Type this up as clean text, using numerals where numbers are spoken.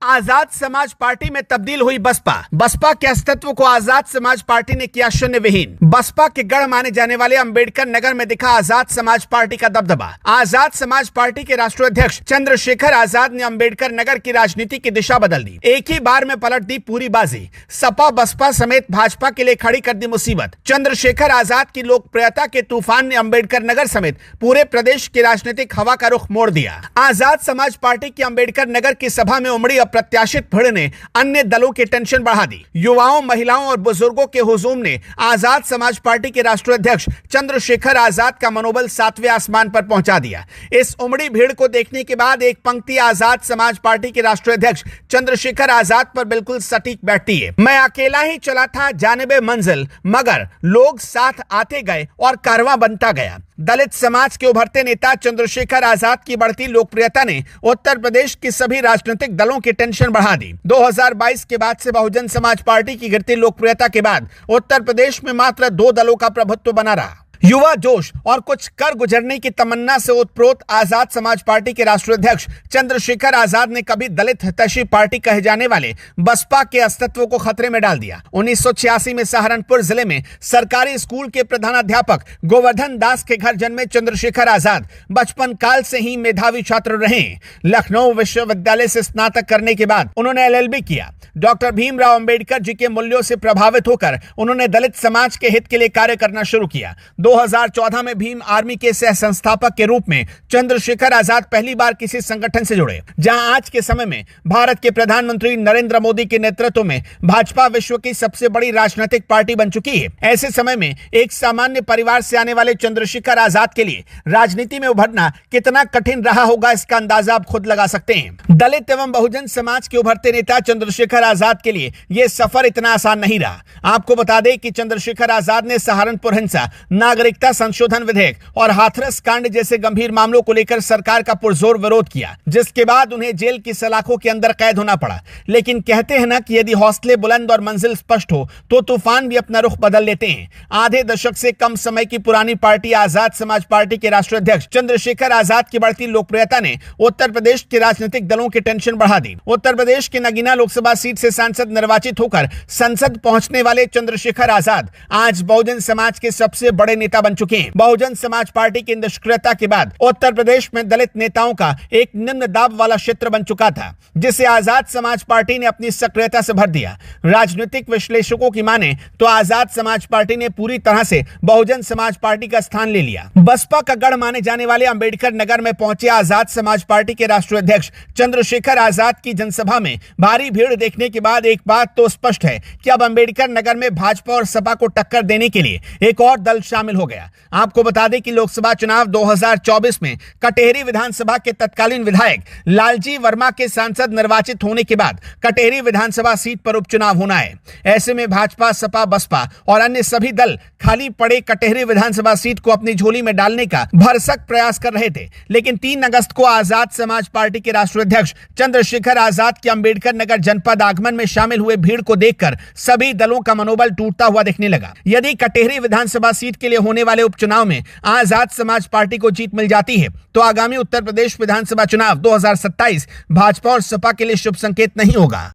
Azad Samaj party में तब्दील हुई बसपा के अस्तित्व को आजाद समाज पार्टी ने किया शून्य विहीन। बसपा के गढ़ माने जाने वाले अंबेडकर नगर में दिखा आजाद समाज पार्टी का दबदबा। आजाद समाज पार्टी के राष्ट्रीय अध्यक्ष चंद्रशेखर आजाद ने अंबेडकर नगर की राजनीति की दिशा बदल दी। एक ही बार में पलट दी पूरी बाजी। सपा बसपा समेत भाजपा के लिए खड़ी कर दी मुसीबत। चंद्रशेखर आजाद की लोकप्रियता के तूफान ने अंबेडकर नगर समेत पूरे प्रदेश की राजनीतिक हवा का रुख मोड़ दिया। आजाद समाज पार्टी की अंबेडकर नगर की सभा में उमड़ी प्रत्याशित भीड़ ने अन्य दलों की टेंशन बढ़ा दी। युवाओं, महिलाओं और बुजुर्गों के हुजूम ने आजाद समाज पार्टी के राष्ट्रीय अध्यक्ष चंद्रशेखर आजाद का मनोबल 7वें आसमान पर पहुंचा दिया। इस उमड़ी भीड़ को देखने के बाद एक पंक्ति आजाद समाज पार्टी के राष्ट्रीय अध्यक्ष चंद्रशेखर आजाद पर बिल्कुल सटीक बैठती है। मैं अकेला ही चला था जानिबे मंजिल, मगर लोग साथ आते गए और कारवां बनता गया। दलित समाज के उभरते नेता चंद्रशेखर आजाद की बढ़ती लोकप्रियता ने उत्तर प्रदेश की सभी राजनीतिक दलों की टेंशन बढ़ा दी। 2022 के बाद से बहुजन समाज पार्टी की गिरती लोकप्रियता के बाद उत्तर प्रदेश में मात्र 2 दलों का प्रभुत्व बना रहा। युवा जोश और कुछ कर गुजरने की तमन्ना से उत्प्रोत आजाद समाज पार्टी के राष्ट्रीय अध्यक्ष चंद्रशेखर आजाद ने कभी दलित हितैषी पार्टी कहे जाने वाले बसपा के अस्तित्व को खतरे में डाल दिया। 1986 में सहारनपुर जिले में सरकारी स्कूल के प्रधानाध्यापक गोवर्धन दास के घर जन्मे चंद्रशेखर आजाद बचपन काल से ही मेधावी छात्र रहे। लखनऊ विश्वविद्यालय से स्नातक करने के बाद उन्होंने LLB किया। डॉक्टर भीमराव अंबेडकर जी के मूल्यों से प्रभावित होकर उन्होंने दलित समाज के हित के लिए कार्य करना शुरू किया। 2014 में भीम आर्मी के सह संस्थापक के रूप में चंद्रशेखर आजाद पहली बार किसी संगठन से जुड़े, जहां आज के समय में भारत के प्रधानमंत्री नरेंद्र मोदी के नेतृत्व में भाजपा विश्व की सबसे बड़ी राजनीतिक पार्टी बन चुकी है। ऐसे समय में एक सामान्य परिवार से आने वाले चंद्रशेखर आजाद के लिए राजनीति में उभरना कितना कठिन रहा होगा, इसका अंदाजा आप खुद लगा सकते हैं। दलित एवं बहुजन समाज के उभरते नेता चंद्रशेखर आजाद के लिए यह सफर इतना आसान नहीं रहा। आपको बता दें कि चंद्रशेखर आजाद ने सहारनपुर हिंसा, नागरिकता संशोधन विधेयक और हाथरस कांड जैसे गंभीर मामलों को लेकर सरकार का पुरजोर विरोध किया, जिसके बाद उन्हें जेल की सलाखों के अंदर कैद होना पड़ा। लेकिन कहते हैं ना कि यदि हौसले बुलंद और मंजिल स्पष्ट हो तो तूफान भी अपना रुख बदल लेते हैं। आधे दशक से कम समय की पुरानी पार्टी आजाद समाज पार्टी के राष्ट्रीय अध्यक्ष चंद्रशेखर आजाद की बढ़ती लोकप्रियता ने उत्तर प्रदेश के राजनीतिक दलों की टेंशन बढ़ा दी। उत्तर प्रदेश के नगीना लोकसभा सीट से सांसद निर्वाचित होकर संसद पहुंचने वाले चंद्रशेखर आजाद आज बहुजन समाज के सबसे बड़े नेता बन चुके हैं। बहुजन समाज पार्टी की निष्क्रियता के बाद उत्तर प्रदेश में दलित नेताओं का एक निम्न दाब वाला क्षेत्र बन चुका था, जिसे आजाद समाज पार्टी ने अपनी सक्रियता से भर दिया। राजनीतिक विश्लेषकों की माने तो आजाद समाज पार्टी ने पूरी तरह से बहुजन समाज पार्टी का स्थान ले लिया। बसपा का गढ़ माने जाने वाले अंबेडकर नगर में पहुंचे आजाद समाज पार्टी के राष्ट्रीय अध्यक्ष चंद्रशेखर आजाद की जनसभा में भारी भीड़ देखने के बाद एक बात तो स्पष्ट है कि अब अंबेडकर नगर में भाजपा और सपा को टक्कर देने के लिए एक और दल शामिल हो गया। आपको बता दें कि लोकसभा चुनाव 2024 में कटेहरी विधानसभा के तत्कालीन विधायक लालजी वर्मा के सांसद निर्वाचित होने के बाद कटेहरी विधानसभा सीट पर उपचुनाव होना है। ऐसे में भाजपा, सपा, बसपा और अन्य सभी दल खाली पड़े कटेहरी विधानसभा सीट को अपनी झोली में डालने का भरसक प्रयास कर रहे थे। लेकिन 3 अगस्त को आजाद समाज पार्टी के राष्ट्रीय अध्यक्ष चंद्रशेखर आजाद के अंबेडकर नगर जनपद आगमन में शामिल हुए भीड़ को देखकर सभी दलों का मनोबल टूटता हुआ दिखने लगा। यदि कटेहरी विधानसभा सीट के लिए होने वाले उपचुनाव में आजाद समाज पार्टी को जीत मिल जाती है तो आगामी उत्तर प्रदेश विधानसभा चुनाव 2027 भाजपा और सपा के लिए शुभ संकेत नहीं होगा।